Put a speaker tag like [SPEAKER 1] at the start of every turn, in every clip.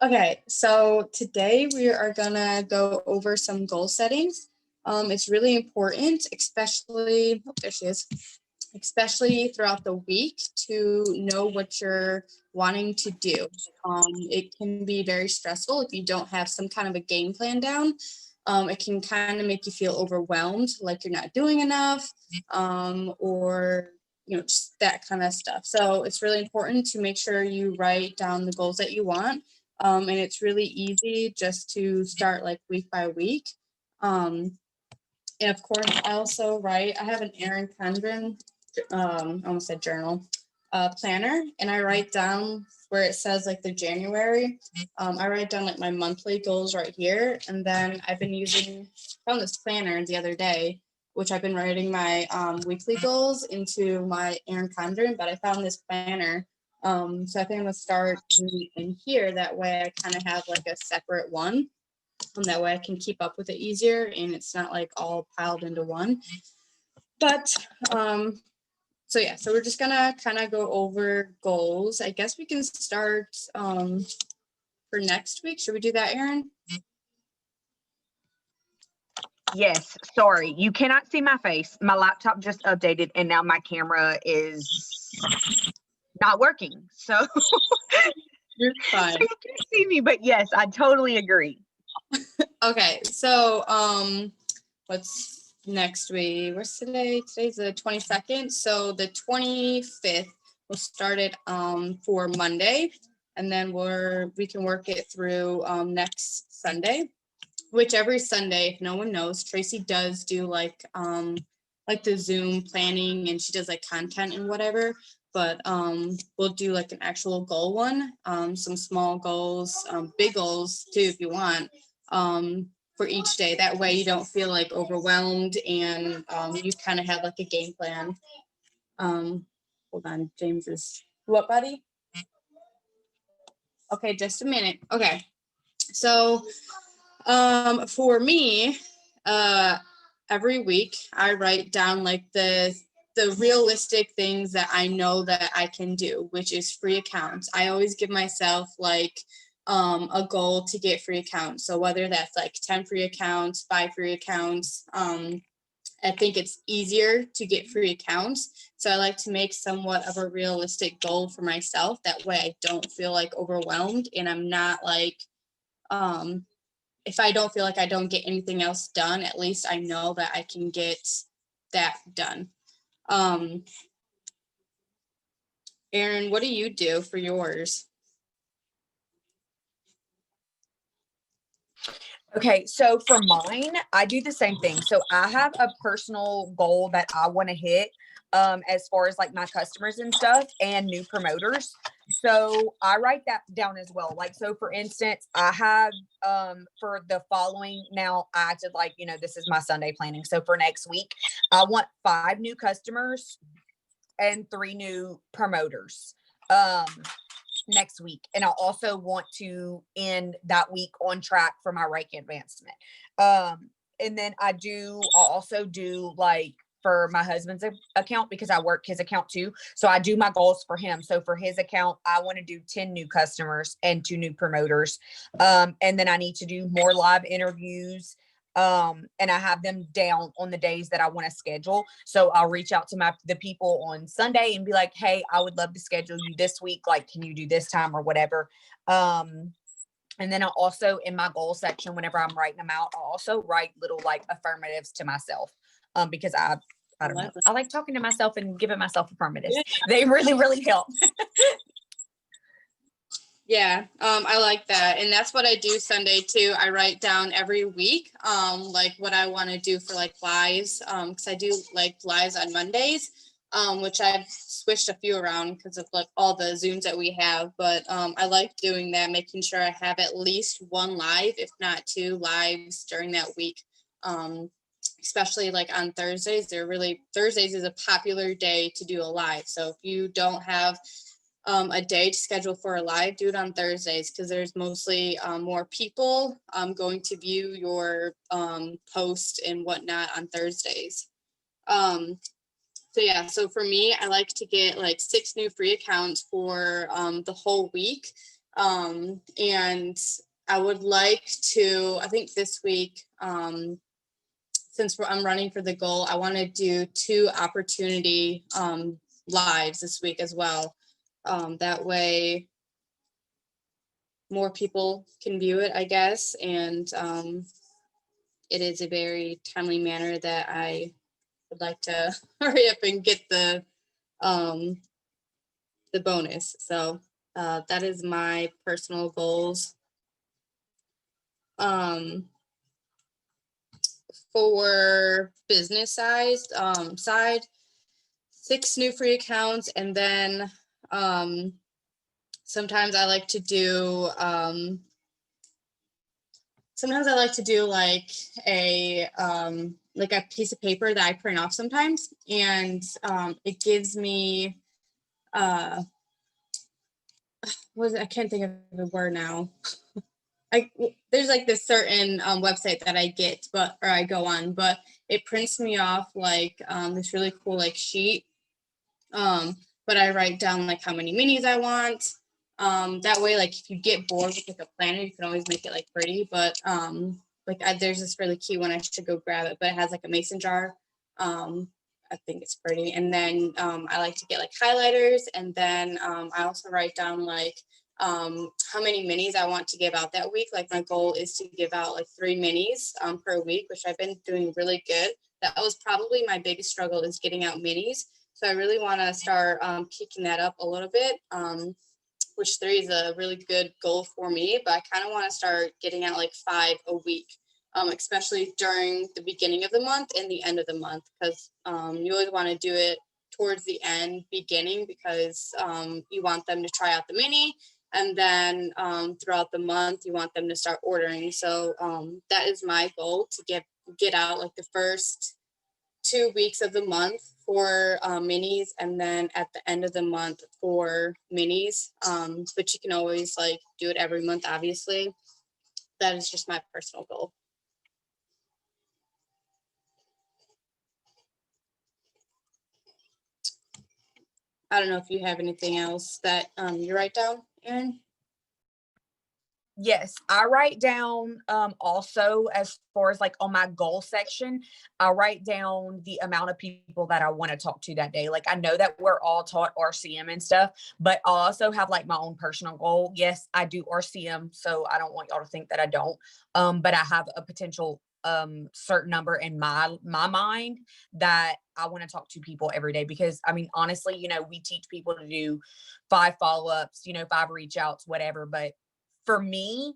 [SPEAKER 1] Okay, so today we are gonna go over some goal settings. It's really important, especially, oh, there she is, especially throughout the week to know what you're wanting to do. It can be very stressful if you don't have some kind of a game plan down. It can kind of make you feel overwhelmed, like you're not doing enough, or just that kind of stuff. So it's really important to make sure you write down the goals that you want. And it's really easy just to start like week by week. And of course, I also write, I have an Erin Condren, I almost said journal, planner, and I write down where it says like the January. I write down like my monthly goals right here. And then I've been found this planner the other day, which I've been writing my weekly goals into my Erin Condren, but I found this planner. So I think I'm gonna start in here. That way I kind of have like a separate one. And that way I can keep up with it easier and it's not like all piled into one. But so yeah, so we're just gonna kind of go over goals. I guess we can start for next week. Should we do that, Erin?
[SPEAKER 2] Yes, sorry, you cannot see my face. My laptop just updated and now my camera is not working. So
[SPEAKER 1] you're fine.
[SPEAKER 2] So you can see me, but yes, I totally agree.
[SPEAKER 1] Okay, so what's next week? What's today? Today's the 22nd. So the 25th we'll start it for Monday, and then we can work it through next Sunday. Which every Sunday, if no one knows, Tracy does do like the Zoom planning, and she does like content and whatever. But we'll do like an actual goal one, some small goals, big goals too, if you want, for each day. That way you don't feel like overwhelmed, and you kind of have like a game plan. Hold on, James is what, buddy? Okay, just a minute. Okay, so for me, every week I write down like the realistic things that I know that I can do, which is free accounts. I always give myself like a goal to get free accounts. So whether that's like 10 free accounts, 5 free accounts, I think it's easier to get free accounts. So I like to make somewhat of a realistic goal for myself. That way I don't feel like overwhelmed, and I'm not like, if I don't feel like I don't get anything else done, at least I know that I can get that done. Erin, what do you do for yours?
[SPEAKER 2] Okay, so for mine, I do the same thing. So I have a personal goal that I want to hit as far as like my customers and stuff and new promoters. So I write that down as well. Like, so for instance, I have for the following, now I acted like, this is my Sunday planning. So for next week, I want 5 new customers and 3 new promoters. Next week, and I also want to end that week on track for my Reiki advancement. And then I'll also do like for my husband's account, because I work his account too. So I do my goals for him. So for his account, I want to do 10 new customers and 2 new promoters. And then I need to do more live interviews. And I have them down on the days that I want to schedule. So I'll reach out to the people on Sunday and be like, hey, I would love to schedule you this week. Like, can you do this time or whatever? And then I'll also, in my goal section, whenever I'm writing them out, I'll also write little like affirmatives to myself. Because I don't know, I like talking to myself and giving myself affirmatives. They really, really help.
[SPEAKER 1] Yeah, I like that. And that's what I do Sunday too. I write down every week, like what I want to do for like lives. Cause I do like lives on Mondays, which I've switched a few around because of like all the Zooms that we have. But I like doing that, making sure I have at least 1 live, if not 2 lives during that week. Especially like on Thursdays, Thursdays is a popular day to do a live. So if you don't have a day to schedule for a live, do it on Thursdays, because there's mostly more people going to view your post and whatnot on Thursdays. So yeah, so for me, I like to get like 6 new free accounts for the whole week. And I would like to, I think this week, since I'm running for the goal, I want to do 2 opportunity lives this week as well. That way more people can view it, I guess. And it is a very timely manner that I would like to hurry up and get the bonus. So that is my personal goals. For business side, 6 new free accounts, and then sometimes I like to do like a piece of paper that I print off sometimes, and it gives me I can't think of the word now. There's like this certain website that I get, or I go on, but it prints me off like this really cool like sheet. But I write down like how many minis I want. That way, like if you get bored with like a planner, you can always make it like pretty. But there's this really cute one. I should go grab it, but it has like a mason jar. I think it's pretty. And then I like to get like highlighters, and then I also write down like how many minis I want to give out that week. Like my goal is to give out like 3 minis per week, which I've been doing really good. That was probably my biggest struggle, is getting out minis. So I really want to start kicking that up a little bit, which 3 is a really good goal for me. But I kind of want to start getting out like 5 a week, especially during the beginning of the month and the end of the month, because you always want to do it towards the beginning, because you want them to try out the mini. And then throughout the month, you want them to start ordering. So that is my goal, to get out like the first 2 weeks of the month for minis, and then at the end of the month for minis. But you can always like do it every month, obviously. That is just my personal goal. I don't know if you have anything else that you write down, Erin?
[SPEAKER 2] Yes, I write down also, as far as like on my goal section, I write down the amount of people that I want to talk to that day. Like I know that we're all taught RCM and stuff, but I also have like my own personal goal. Yes, I do RCM, so I don't want y'all to think that I don't. But I have a potential certain number in my mind that I want to talk to people every day, because I mean honestly, we teach people to do 5 follow-ups, 5 reach outs, whatever, but for me,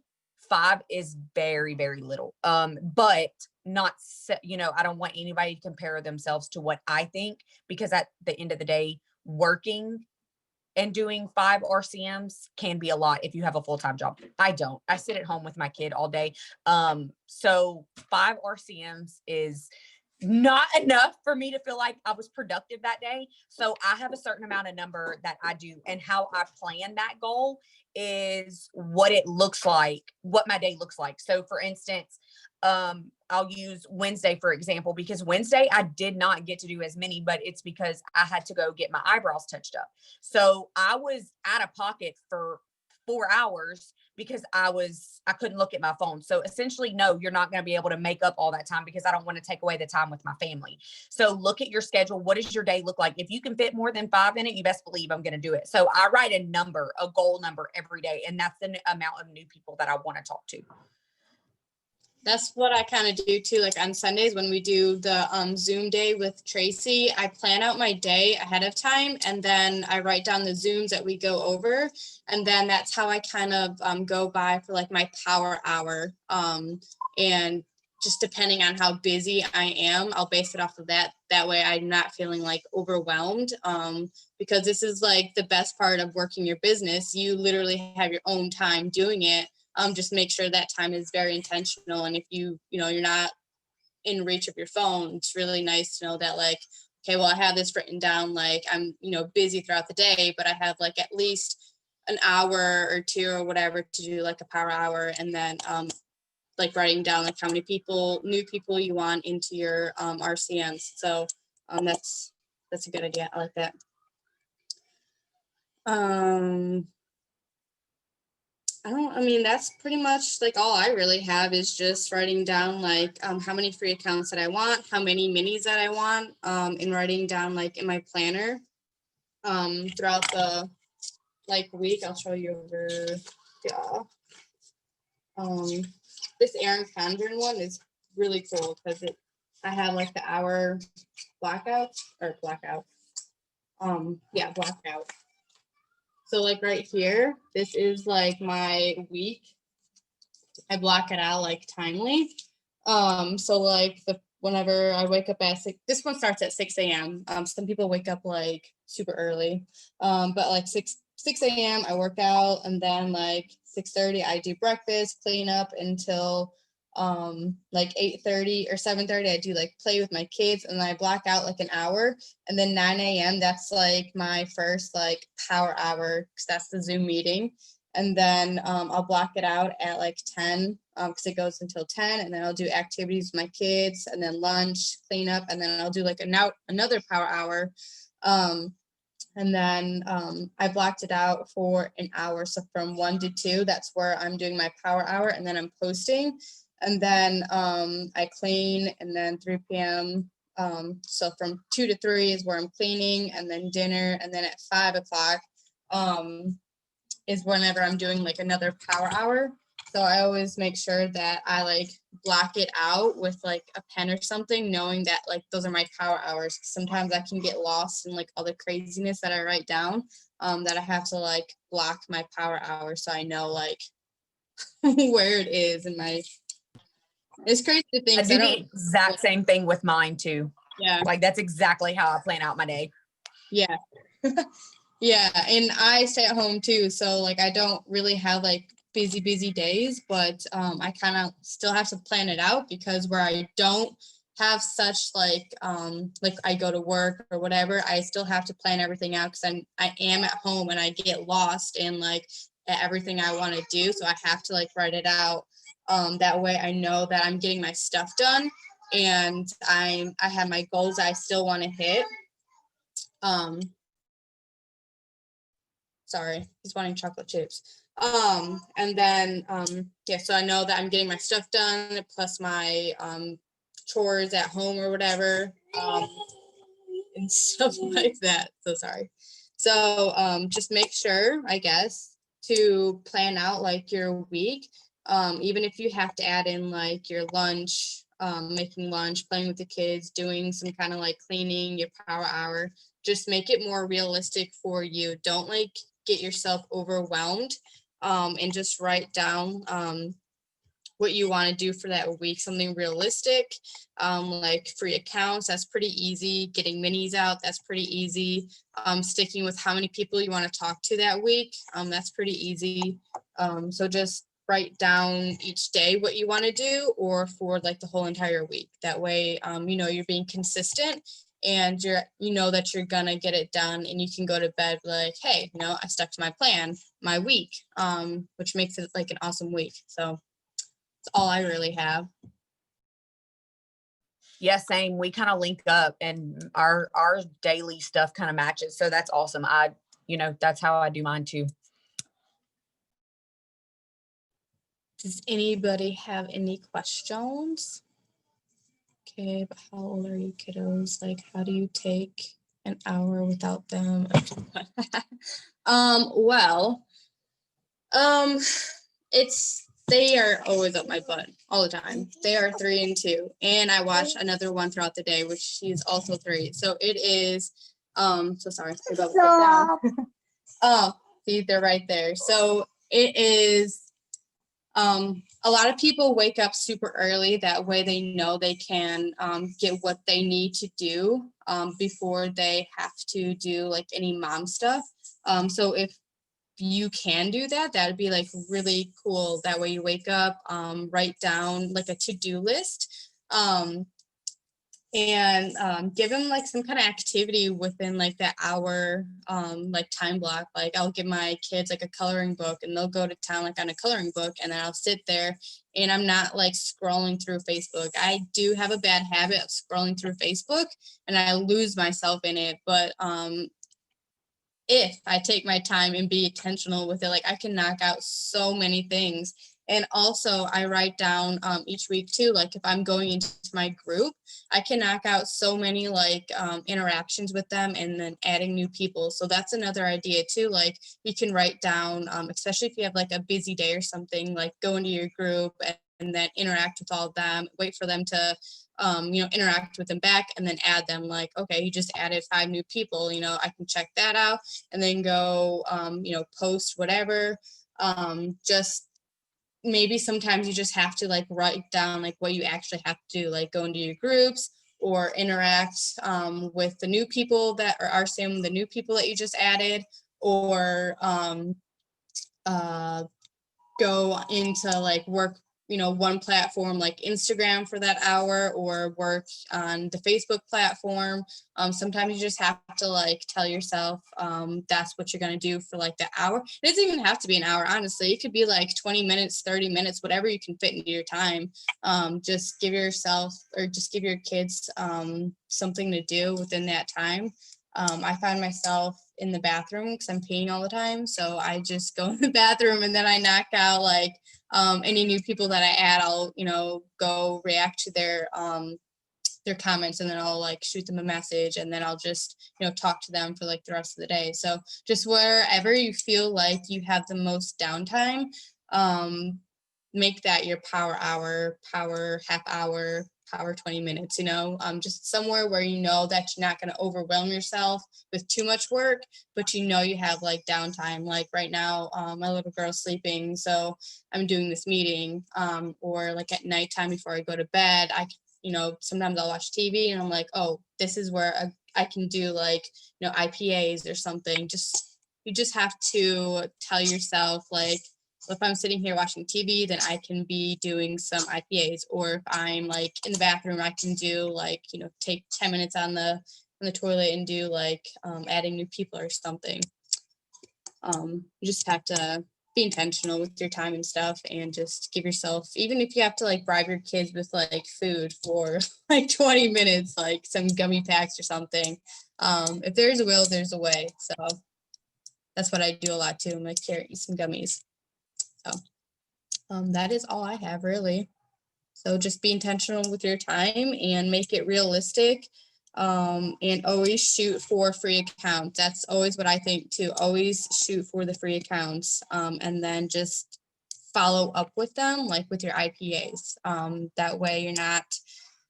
[SPEAKER 2] 5 is very, very little. But not, I don't want anybody to compare themselves to what I think, because at the end of the day, working and doing 5 RCMs can be a lot if you have a full-time job. I don't. I sit at home with my kid all day. So 5 RCMs is not enough for me to feel like I was productive that day. So I have a certain amount of number that I do, and how I plan that goal is what it looks like, what my day looks like. So for instance, I'll use Wednesday, for example, because Wednesday I did not get to do as many, but it's because I had to go get my eyebrows touched up. So I was out of pocket for 4 hours because I couldn't look at my phone. So essentially, no, you're not going to be able to make up all that time, because I don't want to take away the time with my family. So look at your schedule. What does your day look like? If you can fit more than 5 in it, you best believe I'm going to do it. So I write a number, a goal number every day. And that's the amount of new people that I want to talk to.
[SPEAKER 1] That's what I kind of do too. Like on Sundays when we do the Zoom day with Tracy, I plan out my day ahead of time, and then I write down the Zooms that we go over. And then that's how I kind of go by for like my power hour. And just depending on how busy I am, I'll base it off of that. That way I'm not feeling like overwhelmed, because this is like the best part of working your business. You literally have your own time doing it. Just make sure that time is very intentional. And if you're not in reach of your phone, it's really nice to know that like, okay, well, I have this written down, like I'm, busy throughout the day, but I have like at least an hour or 2 or whatever to do like a power hour. And then like writing down like how many new people you want into your RCMs. So that's a good idea. I like that. I mean, that's pretty much like all I really have is just writing down like how many free accounts that I want, how many minis that I want, and writing down like in my planner throughout the like week. I'll show you over. Yeah. Um, this Erin Condren one is really cool because I have like the hour blackout or blackout. Yeah, blackout. So like right here, this is like my week. I block it out like timely. So like whenever I wake up at this one starts at 6 a.m. Some people wake up like super early. But like 6 a.m. I work out, and then like 6:30 I do breakfast, clean up until like 8:30 or 7:30 I do like play with my kids, and then I block out like an hour, and then 9 a.m. that's like my first like power hour because that's the Zoom meeting. And then I'll block it out at like 10 because it goes until 10, and then I'll do activities with my kids, and then lunch, clean up, and then I'll do like another power hour. And then I blocked it out for an hour. So from 1 to 2, that's where I'm doing my power hour, and then I'm posting. And then I clean, and then 3 p.m. So from 2 to 3 is where I'm cleaning, and then dinner, and then at 5 o'clock is whenever I'm doing like another power hour. So I always make sure that I like block it out with like a pen or something, knowing that like those are my power hours. Sometimes I can get lost in like all the craziness that I write down, that I have to like block my power hour so I know like where it is in my. It's crazy to think.
[SPEAKER 2] I
[SPEAKER 1] 'Cause
[SPEAKER 2] do
[SPEAKER 1] I
[SPEAKER 2] the
[SPEAKER 1] don't.
[SPEAKER 2] exact same thing with mine too.
[SPEAKER 1] Yeah.
[SPEAKER 2] Like that's exactly how I plan out my day.
[SPEAKER 1] Yeah. Yeah, and I stay at home too, so like I don't really have like busy days, but I kind of still have to plan it out because where I don't have such like I go to work or whatever, I still have to plan everything out because I am at home and I get lost in like everything I want to do, so I have to like write it out. That way I know that I'm getting my stuff done, and I have my goals I still want to hit. Um, Sorry, he's wanting chocolate chips. And then yeah, so I know that I'm getting my stuff done plus my chores at home or whatever, and stuff like that. So sorry. So just make sure, I guess, to plan out like your week. Even if you have to add in like your lunch, making lunch, playing with the kids, doing some kind of like cleaning, your power hour, just make it more realistic for you. Don't like get yourself overwhelmed, and just write down what you want to do for that week, something realistic, like free accounts. That's pretty easy. Getting minis out, that's pretty easy. Sticking with how many people you want to talk to that week, that's pretty easy. So just write down each day what you want to do, or for like the whole entire week. That way, you're being consistent, and you know that you're gonna get it done, and you can go to bed like, hey, I stuck to my plan, my week, which makes it like an awesome week. So that's all I really have.
[SPEAKER 2] Yeah, same. We kind of link up and our daily stuff kind of matches. So that's awesome. That's how I do mine too.
[SPEAKER 1] Does anybody have any questions? Okay, but how old are you kiddos? Like, how do you take an hour without them? Well, um, they are always up my butt all the time. They are 3 and 2, and I watch another one throughout the day, which she's also 3. So it is, so sorry. Oh, see, they're right there. So it is, a lot of people wake up super early. That way they know they can get what they need to do before they have to do like any mom stuff. So if you can do that, that'd be like really cool. That way you wake up, write down like a to-do list, and give them like some kind of activity within like that hour like time block. Like I'll give my kids like a coloring book, and they'll go to town like on a coloring book, and then I'll sit there and I'm not like scrolling through Facebook. I do have a bad habit of scrolling through Facebook, and I lose myself in it, but if I take my time and be intentional with it, like I can knock out so many things. And also I write down each week too, like if I'm going into my group, I can knock out so many like interactions with them and then adding new people. So that's another idea too. Like you can write down, especially if you have like a busy day or something, like go into your group and then interact with all of them, wait for them to interact with them back and then add them. Like, okay, you just added 5 new people, I can check that out and then go, post whatever. Just maybe sometimes you just have to like write down like what you actually have to do, like go into your groups or interact with the new people that are same the new people that you just added, or go into like work one platform like Instagram for that hour or work on the Facebook platform. Sometimes you just have to like tell yourself that's what you're going to do for like the hour. It doesn't even have to be an hour, honestly. It could be like 20 minutes, 30 minutes, whatever you can fit into your time. Just give yourself or just give your kids something to do within that time. I find myself in the bathroom because I'm peeing all the time. So I just go in the bathroom and then I knock out like any new people that I add. I'll, go react to their comments and then I'll like shoot them a message and then I'll just, talk to them for like the rest of the day. So just wherever you feel like you have the most downtime, make that your power hour, power half hour, power 20 minutes, just somewhere where that you're not going to overwhelm yourself with too much work, but you have like downtime. Like right now, my little girl's sleeping, so I'm doing this meeting, or like at nighttime before I go to bed, sometimes I'll watch TV and I'm like, oh, this is where I can do like, IPAs or something. You just have to tell yourself like, if I'm sitting here watching TV, then I can be doing some IPAs, or if I'm like in the bathroom, I can do like, take 10 minutes on the toilet and do like adding new people or something. You just have to be intentional with your time and stuff and just give yourself, even if you have to like bribe your kids with like food for like 20 minutes, like some gummy packs or something. If there's a will, there's a way. So that's what I do a lot too. I'm like, here, eat some gummies. So that is all I have really. So just be intentional with your time and make it realistic, and always shoot for free accounts. That's always what I think too. Always shoot for the free accounts, and then just follow up with them, like with your IPAs. That way you're not,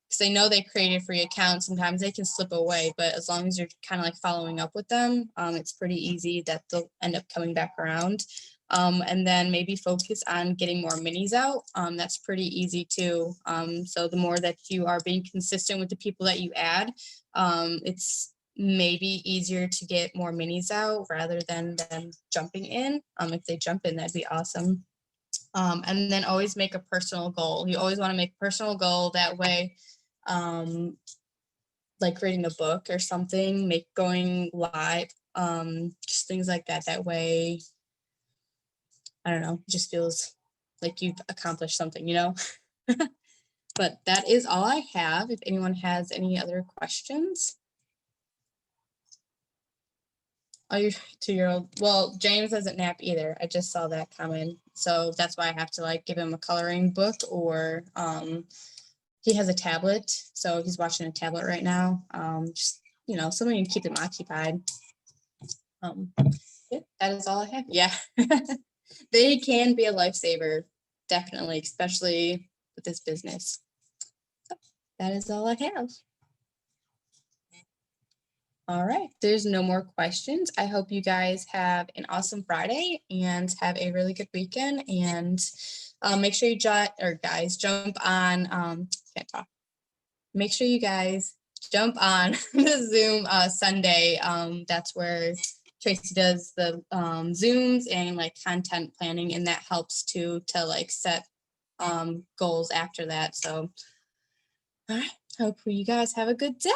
[SPEAKER 1] because I know they created free accounts. Sometimes they can slip away, but as long as you're kind of like following up with them, it's pretty easy that they'll end up coming back around. And then maybe focus on getting more minis out. That's pretty easy too. So the more that you are being consistent with the people that you add, it's maybe easier to get more minis out rather than them jumping in. If they jump in, that'd be awesome. And then always make a personal goal. You always want to make a personal goal. That way, like reading a book or something, going live, just things like that. That way, I don't know, it just feels like you've accomplished something, But that is all I have. If anyone has any other questions. Oh, your 2-year-old. Well, James doesn't nap either. I just saw that coming. So that's why I have to like give him a coloring book, or he has a tablet. So he's watching a tablet right now. Just, something to keep him occupied. Yeah, that is all I have. Yeah. They can be a lifesaver, definitely, especially with this business. So that is all I have. All right, there's no more questions. I hope you guys have an awesome Friday and have a really good weekend. And make sure you jump on. Can't talk. Make sure you guys jump on the Zoom Sunday. That's where Tracy does the Zooms and like content planning, and that helps to like set goals after that. So, all right, hope you guys have a good day.